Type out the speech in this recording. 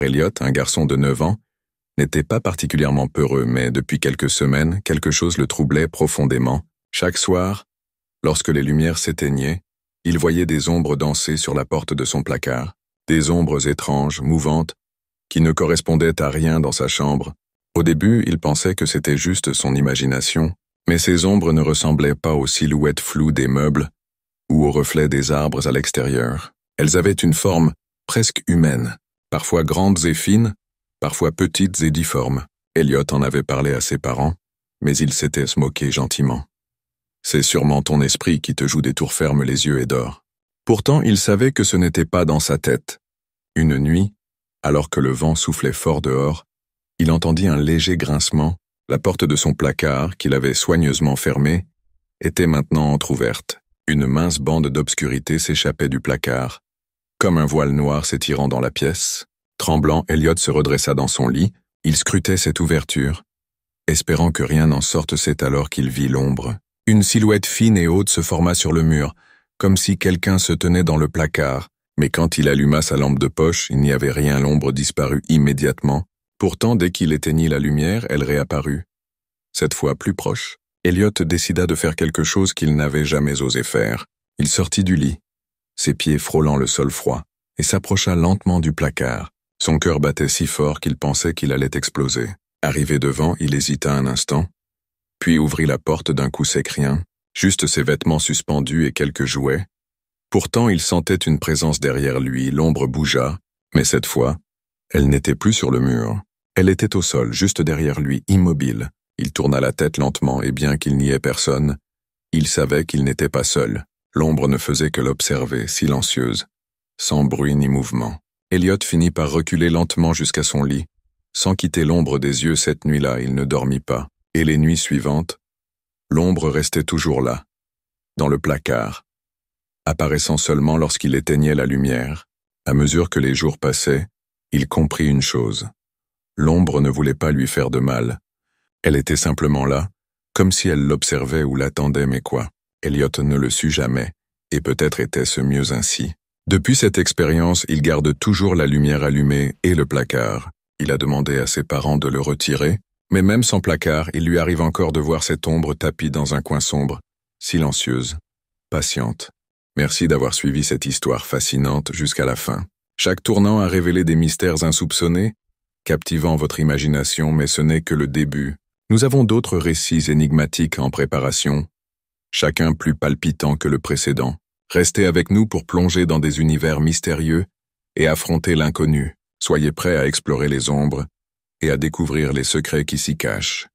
Elliot, un garçon de 9 ans, n'était pas particulièrement peureux, mais depuis quelques semaines, quelque chose le troublait profondément. Chaque soir, lorsque les lumières s'éteignaient, il voyait des ombres danser sur la porte de son placard, des ombres étranges, mouvantes, qui ne correspondaient à rien dans sa chambre. Au début, il pensait que c'était juste son imagination, mais ces ombres ne ressemblaient pas aux silhouettes floues des meubles ou aux reflets des arbres à l'extérieur. Elles avaient une forme presque humaine, parfois grandes et fines, parfois petites et difformes. Elliot en avait parlé à ses parents, mais ils s'étaient moqués gentiment. « C'est sûrement ton esprit qui te joue des tours fermes les yeux et dort. » Pourtant, il savait que ce n'était pas dans sa tête. Une nuit, alors que le vent soufflait fort dehors, il entendit un léger grincement. La porte de son placard, qu'il avait soigneusement fermée, était maintenant entr'ouverte. Une mince bande d'obscurité s'échappait du placard, comme un voile noir s'étirant dans la pièce. Tremblant, Elliot se redressa dans son lit. Il scrutait cette ouverture, espérant que rien n'en sorte. C'est alors qu'il vit l'ombre. Une silhouette fine et haute se forma sur le mur, comme si quelqu'un se tenait dans le placard. Mais quand il alluma sa lampe de poche, il n'y avait rien. L'ombre disparut immédiatement. Pourtant, dès qu'il éteignit la lumière, elle réapparut. Cette fois plus proche, Elliot décida de faire quelque chose qu'il n'avait jamais osé faire. Il sortit du lit, ses pieds frôlant le sol froid, et s'approcha lentement du placard. Son cœur battait si fort qu'il pensait qu'il allait exploser. Arrivé devant, il hésita un instant, puis ouvrit la porte d'un coup sec. Rien, juste ses vêtements suspendus et quelques jouets. Pourtant, il sentait une présence derrière lui. L'ombre bougea, mais cette fois, elle n'était plus sur le mur. Elle était au sol, juste derrière lui, immobile. Il tourna la tête lentement, et bien qu'il n'y ait personne, il savait qu'il n'était pas seul. L'ombre ne faisait que l'observer, silencieuse, sans bruit ni mouvement. Elliot finit par reculer lentement jusqu'à son lit. Sans quitter l'ombre des yeux, cette nuit-là, il ne dormit pas. Et les nuits suivantes, l'ombre restait toujours là, dans le placard, apparaissant seulement lorsqu'il éteignait la lumière. À mesure que les jours passaient, il comprit une chose. L'ombre ne voulait pas lui faire de mal. Elle était simplement là, comme si elle l'observait ou l'attendait, mais quoi? Elliot ne le sut jamais, et peut-être était-ce mieux ainsi. Depuis cette expérience, il garde toujours la lumière allumée et le placard. Il a demandé à ses parents de le retirer, mais même sans placard, il lui arrive encore de voir cette ombre tapie dans un coin sombre, silencieuse, patiente. Merci d'avoir suivi cette histoire fascinante jusqu'à la fin. Chaque tournant a révélé des mystères insoupçonnés, captivant votre imagination, mais ce n'est que le début. Nous avons d'autres récits énigmatiques en préparation, chacun plus palpitant que le précédent. Restez avec nous pour plonger dans des univers mystérieux et affronter l'inconnu. Soyez prêts à explorer les ombres et à découvrir les secrets qui s'y cachent.